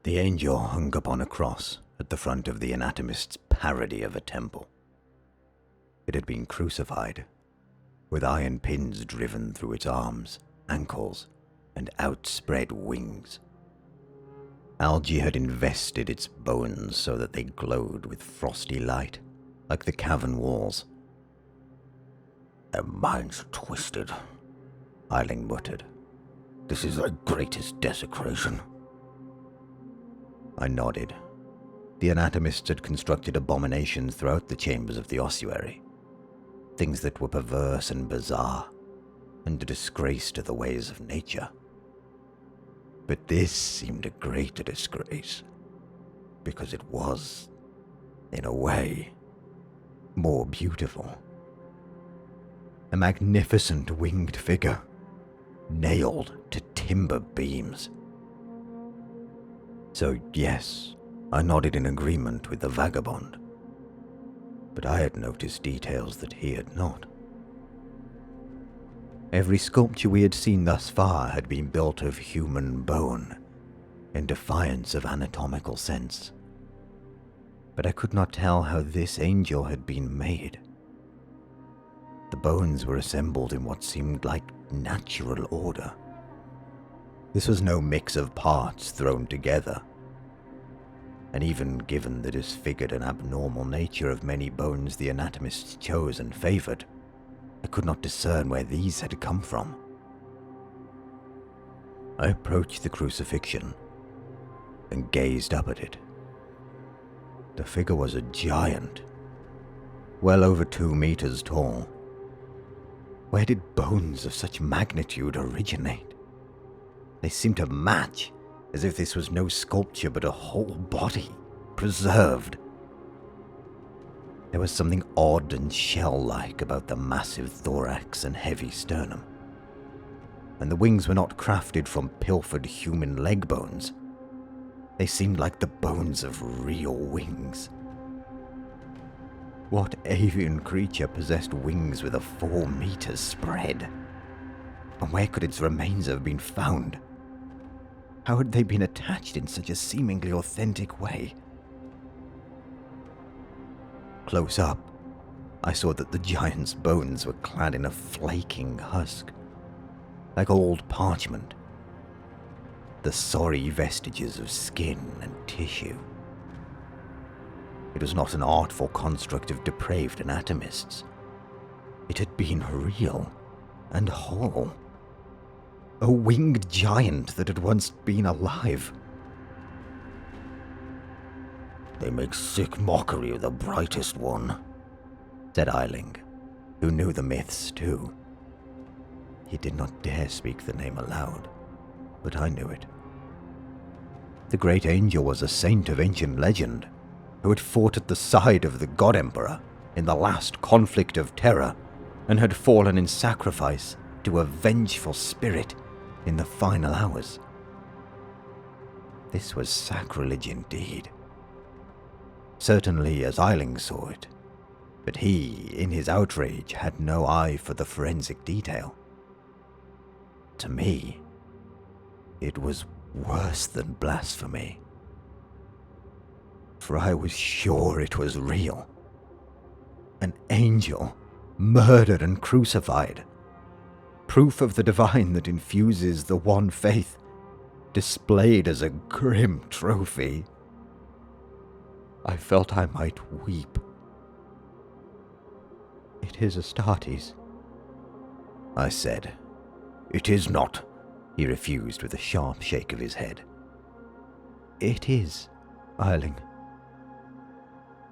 The angel hung upon a cross at the front of the anatomist's parody of a temple. It had been crucified, with iron pins driven through its arms, ankles, and outspread wings. Algae had invested its bones so that they glowed with frosty light, like the cavern walls. "Their minds twisted," Eiling muttered. "This is their greatest desecration." I nodded. The anatomists had constructed abominations throughout the chambers of the ossuary, things that were perverse and bizarre, and a disgrace to the ways of nature. But this seemed a greater disgrace, because it was, in a way, more beautiful. A magnificent winged figure, nailed to timber beams. So yes, I nodded in agreement with the vagabond, but I had noticed details that he had not. Every sculpture we had seen thus far had been built of human bone, in defiance of anatomical sense. But I could not tell how this angel had been made. The bones were assembled in what seemed like natural order. This was no mix of parts thrown together. And even given the disfigured and abnormal nature of many bones the anatomists chose and favored, I could not discern where these had come from. I approached the crucifixion and gazed up at it. The figure was a giant, well over 2 meters tall. Where did bones of such magnitude originate? They seemed to match, as if this was no sculpture but a whole body, preserved. There was something odd and shell-like about the massive thorax and heavy sternum. And the wings were not crafted from pilfered human leg bones. They seemed like the bones of real wings. What avian creature possessed wings with a 4 meters spread? And where could its remains have been found? How had they been attached in such a seemingly authentic way? Close up, I saw that the giant's bones were clad in a flaking husk, like old parchment, the sorry vestiges of skin and tissue. It was not an artful construct of depraved anatomists. It had been real and whole. A winged giant that had once been alive. "They make sick mockery of the brightest one," said Eiling, who knew the myths too. He did not dare speak the name aloud, but I knew it. The great angel was a saint of ancient legend, who had fought at the side of the God Emperor in the last conflict of terror, and had fallen in sacrifice to a vengeful spirit in the final hours. This was sacrilege indeed. Certainly as Eiling saw it, but he, in his outrage, had no eye for the forensic detail. To me, it was worse than blasphemy, for I was sure it was real. An angel, murdered and crucified. Proof of the divine that infuses the one faith, displayed as a grim trophy. I felt I might weep. "It is Astartes," I said. "It is not," he refused with a sharp shake of his head. "It is, Eiling.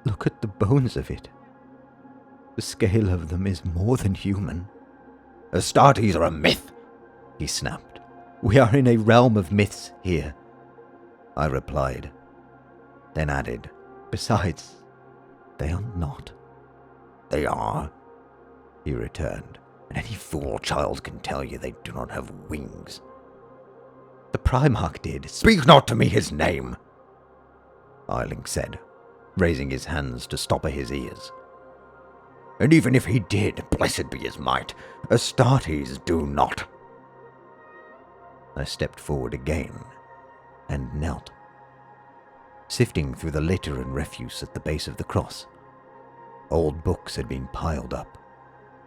Look at the bones of it. The scale of them is more than human." "Astartes are a myth," he snapped. "We are in a realm of myths here," I replied, then added, "Besides, they are not." "They are," he returned. "and any fool child can tell you they do not have wings." "The Primarch did." "Speak not to me his name," Eiling said, raising his hands to stopper his ears. "And even if he did, blessed be his might, Astartes do not." I stepped forward again and knelt. sifting through the litter and refuse at the base of the cross. Old books had been piled up,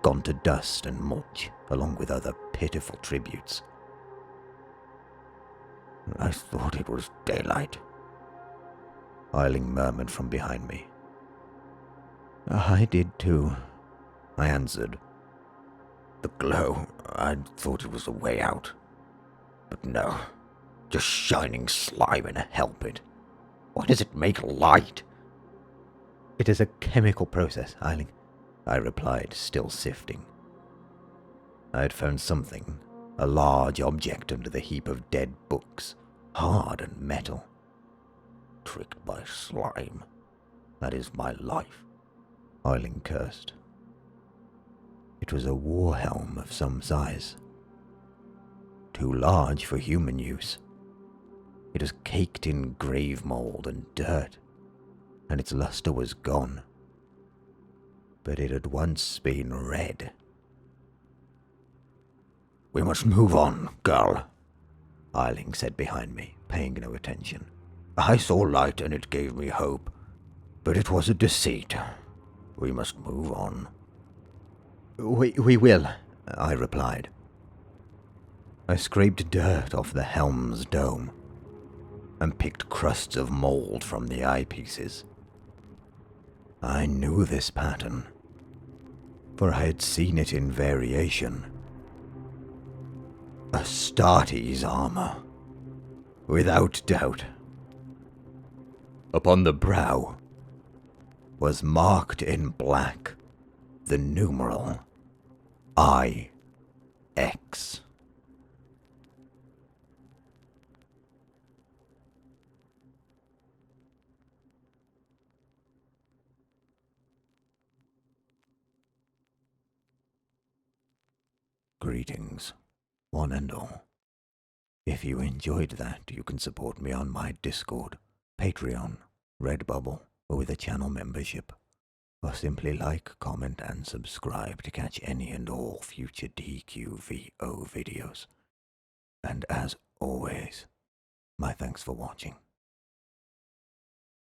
gone to dust and mulch, along with other pitiful tributes. I thought it was daylight, 𝗟𝗋ing murmured from behind me. I did too, I answered. The glow, I thought it was a way out. But no, just shining slime in a hell pit. Why does it make light? It is a chemical process, 𝗟𝗋ing, I replied, still sifting. I had found something, a large object under the heap of dead books, hard and metal. Tricked by slime. That is my life, 𝗟𝗋ing cursed. It was a war helm of some size. Too large for human use. It was caked in grave mold and dirt, and its luster was gone. But it had once been red. We must move on, girl, 𝗟𝗋ing said behind me, paying no attention. I saw light and it gave me hope, but it was a deceit. We must move on. We will, I replied. I scraped dirt off the helm's dome and picked crusts of mold from the eyepieces. I knew this pattern, for I had seen it in variation. Astartes' armor, without doubt. Upon the brow was marked in black the numeral IX. Greetings, one and all. If you enjoyed that, you can support me on my Discord, Patreon, Redbubble, or with a channel membership. Or simply like, comment, and subscribe to catch any and all future 𝗘𝗾𝗂𝗶𝗺 videos. And as always, my thanks for watching.